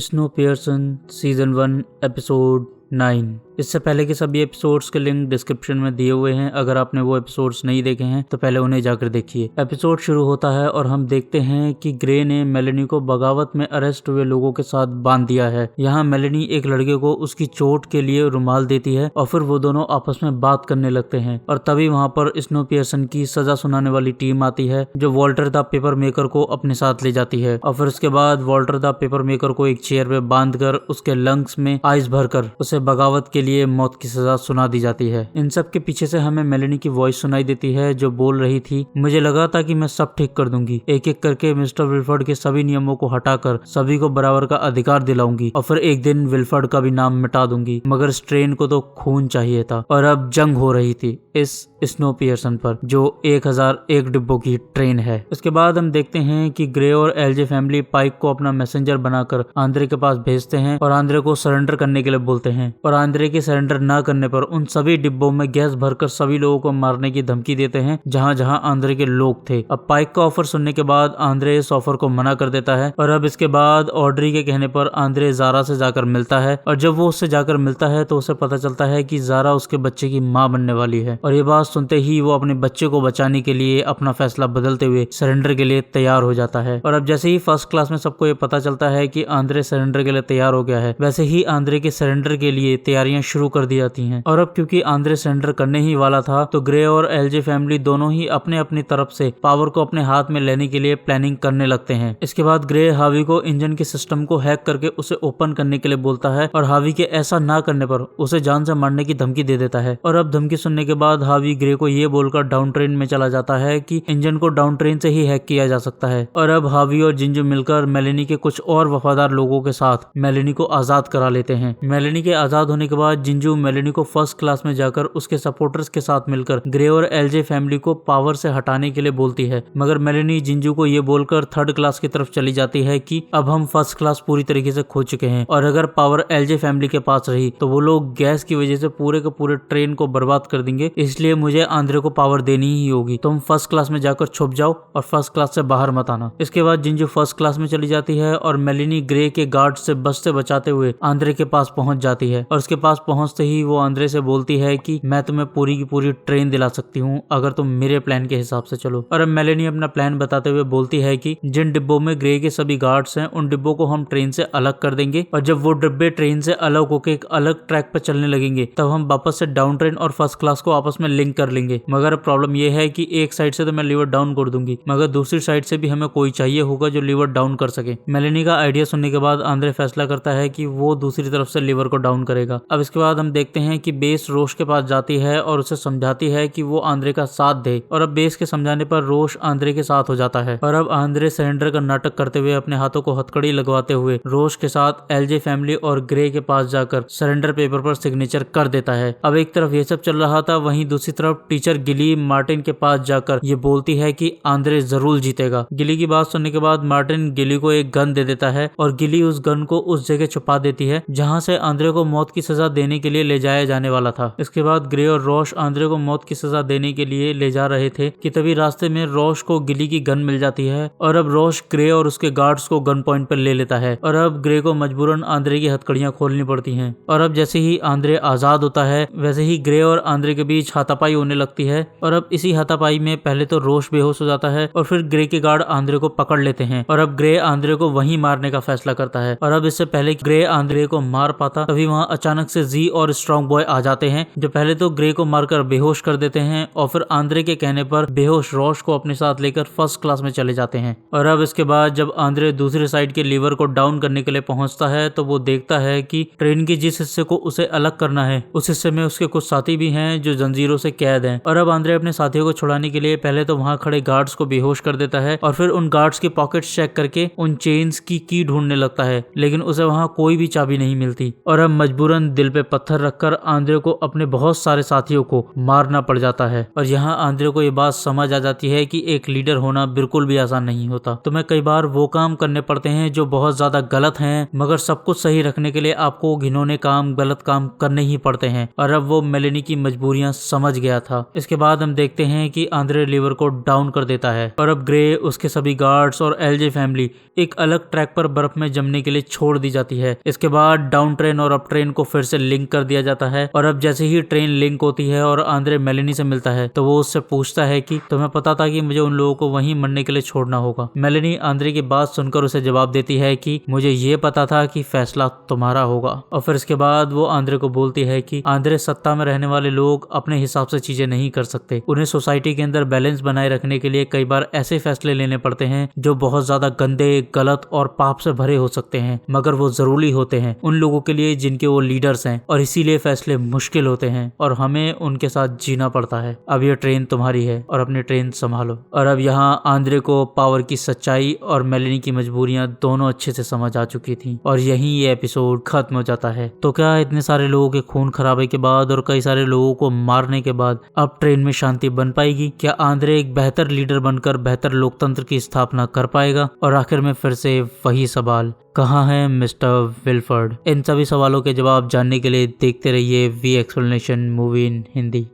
स्नोपियर्सन season 1 episode 9। इससे पहले के सभी एपिसोड्स के लिंक डिस्क्रिप्शन में दिए हुए हैं। अगर आपने वो एपिसोड्स नहीं देखे हैं तो पहले उन्हें जाकर देखिए। एपिसोड शुरू होता है और हम देखते हैं कि ग्रे ने मेलेनी को बगावत में अरेस्ट हुए लोगों के साथ बांध दिया है। यहाँ मेलेनी एक लड़के को उसकी चोट के लिए रुमाल देती है और फिर वो दोनों आपस में बात करने लगते हैं और तभी वहाँ पर स्नोपियर्सन की सजा सुनाने वाली टीम आती है जो वॉल्टर द पेपर मेकर को अपने साथ ले जाती है और फिर उसके बाद वॉल्टर द पेपर मेकर को एक चेयर पे बांध कर उसके लंग्स में आइस भरकर उसे बगावत के लिए मौत की सजा सुना दी जाती है। इन सब के पीछे से हमें मेलेनी की वॉइस सुनाई देती है जो बोल रही थी, मुझे लगा था कि मैं सब ठीक कर दूंगी, एक एक करके मिस्टर विल्फर्ड के सभी नियमों को हटाकर सभी को बराबर का अधिकार दिलाऊंगी और फिर एक दिन विल्फर्ड का भी नाम मिटा दूंगी। मगर इस ट्रेन को तो खून चाहिए था और अब जंग हो रही थी इस स्नोपियर्सन पर जो 1001 डिब्बों की ट्रेन है। उसके बाद हम देखते हैं कि ग्रे और एलजे फैमिली पाइक को अपना मैसेंजर बनाकर आंद्रे के पास भेजते हैं और आंद्रे को सरेंडर करने के लिए बोलते हैं और आंद्रे के सरेंडर ना करने पर उन सभी डिब्बों में गैस भरकर सभी लोगों को मारने की धमकी देते हैं जहां जहां आंद्रे के लोग थे। अब पाइक का ऑफर सुनने के बाद आंद्रे इस ऑफर को मना कर देता है और अब इसके बाद ऑड्री के कहने पर आंद्रे जारा से जाकर मिलता है और जब वो उससे जाकर मिलता है तो उसे पता चलता है कि जारा उसके बच्चे की माँ बनने वाली है और ये बात सुनते ही वो अपने बच्चे को बचाने के लिए अपना फैसला बदलते हुए सरेंडर के लिए तैयार हो जाता है। और अब जैसे ही फर्स्ट क्लास में सबको ये पता चलता है कि आंद्रे सरेंडर के लिए तैयार हो गया है, वैसे ही आंद्रे के सरेंडर के लिए तैयारियां शुरू कर दी जाती हैं। और अब क्योंकि आंद्रे सरेंडर करने ही वाला था तो ग्रे और एलजे फैमिली दोनों ही अपने अपनी तरफ से पावर को अपने हाथ में लेने के लिए प्लानिंग करने लगते हैं। इसके बाद ग्रे हावी को इंजन के सिस्टम को हैक करके उसे ओपन करने के लिए बोलता है और हावी के ऐसा ना करने पर उसे जान से मारने की धमकी दे देता है। और अब धमकी सुनने के बाद हावी ग्रे को ये बोलकर डाउन ट्रेन में चला जाता है कि इंजन को डाउन ट्रेन से ही हैक किया जा सकता है। और अब हावी और जिंजू मिलकर मेलेनी के कुछ और वफादार लोगों के साथ मेलेनी को आजाद करा लेते हैं। मेलेनी के आजाद होने के बाद जिंजू मेलेनी को फर्स्ट क्लास में जाकर उसके सपोर्टर्स के साथ मिलकर ग्रे और एलजे फैमिली को पावर से हटाने के लिए बोलती है। मगर मेलेनी जिंजू को ये बोलकर थर्ड क्लास की तरफ चली जाती है कि अब हम फर्स्ट क्लास पूरी तरीके से खो चुके हैं और अगर पावर एलजे फैमिली के पास रही तो वो लोग गैस की वजह से पूरे के पूरे ट्रेन को बर्बाद कर देंगे, इसलिए मुझे आंद्रे को पावर देनी ही होगी। तुम फर्स्ट क्लास में जाकर छुप जाओ और फर्स्ट क्लास से बाहर मत आना। इसके बाद जिंजू फर्स्ट क्लास में चली जाती है और मेलेनी ग्रे के गार्ड से बचाते हुए आंद्रे के पास पहुंच जाती है और उसके पास पहुंचते ही वो आंद्रे से बोलती है कि मैं तुम्हें पूरी की पूरी ट्रेन दिला सकती हूँ अगर तुम मेरे प्लान के हिसाब से चलो। और अब मेलेनी अपना प्लान बताते हुए बोलती है कि जिन डिब्बों में ग्रे के सभी गार्ड्स हैं उन डिब्बों को हम ट्रेन से अलग कर देंगे और जब वो डिब्बे ट्रेन से अलग होकर एक अलग ट्रैक पर चलने लगेंगे तब हम वापस से डाउन ट्रेन और फर्स्ट क्लास को आपस में लिंक कर लेंगे। मगर प्रॉब्लम यह है कि एक साइड से तो मैं लीवर डाउन कर दूंगी मगर दूसरी साइड से भी हमें कोई चाहिए होगा जो लीवर डाउन कर सके। मेलेनी का आइडिया सुनने के बाद आंद्रे फैसला करता है कि वो दूसरी तरफ से लीवर को डाउन करेगा। अब इसके बाद हम देखते हैं कि बेस रोश के पास जाती है और उसे समझाती है कि वो आंद्रे का साथ दे और अब बेस के समझाने पर रोश आंद्रे के साथ हो जाता है। और अब आंद्रे सरेंडर का नाटक करते हुए अपने हाथों को हथकड़ी लगवाते हुए रोश के साथ एलजे फैमिली और ग्रे के पास जाकर सरेंडर पेपर पर सिग्नेचर कर देता है। अब एक तरफ ये सब चल रहा था, वहीं दूसरी तरफ टीचर गिली मार्टिन के पास जाकर ये बोलती है कि आंद्रे जरूर जीतेगा। गिली की बात सुनने के बाद मार्टिन गिली को एक गन दे देता है और गिली उस गन को उस जगह छुपा देती है जहां से आंद्रे को मौत की सजा देने के लिए ले जाया जाने वाला था। इसके बाद ग्रे और रोश आंद्रे को मौत की सजा देने के लिए ले जा रहे थे कि तभी रास्ते में रोश को गिली की गन मिल जाती है और अब रोश ग्रे और उसके गार्ड्स को गन पॉइंट पर ले लेता है और अब ग्रे को मजबूरन आंद्रे की हथकड़ियां खोलनी पड़ती हैं। और अब जैसे ही आंद्रे आजाद होता है वैसे ही ग्रे और आंद्रे के बीच हाथापाई होने लगती है और अब इसी हाथापाई में पहले तो रोश बेहोश हो जाता है और फिर ग्रे के गार्ड आंद्रे को पकड़ लेते हैं और अब ग्रे आंद्रे को वहीं मारने का फैसला करता है। और अब इससे पहले ग्रे आंद्रे को मार पाता तभी वहां अचानक से जी और स्ट्रॉन्ग बॉय आ जाते हैं जो पहले तो ग्रे को मारकर बेहोश कर देते हैं और फिर आंद्रे के कहने पर बेहोश रोश को अपने साथ लेकर फर्स्ट क्लास में चले जाते हैं। और अब इसके बाद जब आंद्रे दूसरी साइड के लीवर को डाउन करने के लिए पहुंचता है तो वो देखता है कि ट्रेन के जिस हिस्से को उसे अलग करना है उस हिस्से में उसके कुछ साथी भी हैं जो जंजीरों से कैद हैं। और अब आंद्रे अपने साथियों को छुड़ाने के लिए पहले तो वहां खड़े गार्ड्स को बेहोश कर देता है और फिर उन गार्ड्स की पॉकेट्स चेक करके उन चेन्स की ढूंढने लगता है लेकिन उसे वहां कोई भी चाबी नहीं मिलती। और अब मजबूरन दिल पे पत्थर रखकर आंद्रे को अपने बहुत सारे साथियों को मारना पड़ जाता है। और यहाँ आंद्रे को ये बात समझ आ जाती है कि एक लीडर होना बिल्कुल भी आसान नहीं होता। तुम्हें कई बार वो काम करने पड़ते हैं जो बहुत ज्यादा गलत हैं, मगर सब कुछ सही रखने के लिए आपको घिनौने काम, गलत काम करने ही पड़ते हैं। और अब वो मेलेनी की मजबूरियां समझ गया था। इसके बाद हम देखते हैं कि आंद्रे लिवर को डाउन कर देता है और अब ग्रे, उसके सभी गार्ड्स और एलजे फैमिली एक अलग ट्रैक पर बर्फ में जमने के लिए छोड़ दी जाती है। इसके बाद डाउन ट्रेन और अप ट्रेन को फिर से लिंक कर दिया जाता है। और अब जैसे ही ट्रेन लिंक होती है और आंद्रे मेलेनी से मिलता है तो वो उससे पूछता है कि तुम्हें पता था कि मुझे उन लोगों को वहीं मरने के लिए छोड़ना होगा। मेलेनी आंद्रे की बात सुनकर उसे जवाब देती है कि मुझे ये पता था कि फैसला तुम्हारा होगा। और फिर इसके बाद वो आंद्रे को बोलती है कि आंद्रे, सत्ता में रहने वाले लोग अपने हिसाब से चीजें नहीं कर सकते। उन्हें सोसाइटी के अंदर बैलेंस बनाए रखने के लिए कई बार ऐसे फैसले लेने पड़ते हैं जो बहुत ज्यादा गंदे, गलत और पाप से भरे हो सकते हैं, मगर वो जरूरी होते हैं उन लोगों के लिए जिनके वो लीडर्स हैं। और इसीलिए फैसले मुश्किल होते हैं और हमें उनके साथ जीना पड़ता है। अब ये ट्रेन तुम्हारी है और अपनी ट्रेन संभालो। और अब यहाँ आंद्रे को पावर की सच्चाई और मेलेनी की मजबूरियां दोनों अच्छे से समझ आ चुकी थी और यहीं ये एपिसोड खत्म हो जाता है। तो क्या इतने सारे लोगों के खून खराबे के बाद और कई सारे लोगों को मारने के बाद अब ट्रेन में शांति बन पाएगी? क्या आंद्रे एक बेहतर लीडर बनकर बेहतर लोकतंत्र की स्थापना कर पाएगा? और आखिर में फिर से वही सवाल, कहाँ है मिस्टर विल्फर्ड? इन सभी सवालों के जवाब जानने के लिए देखते रहिए we explanation movie in Hindi.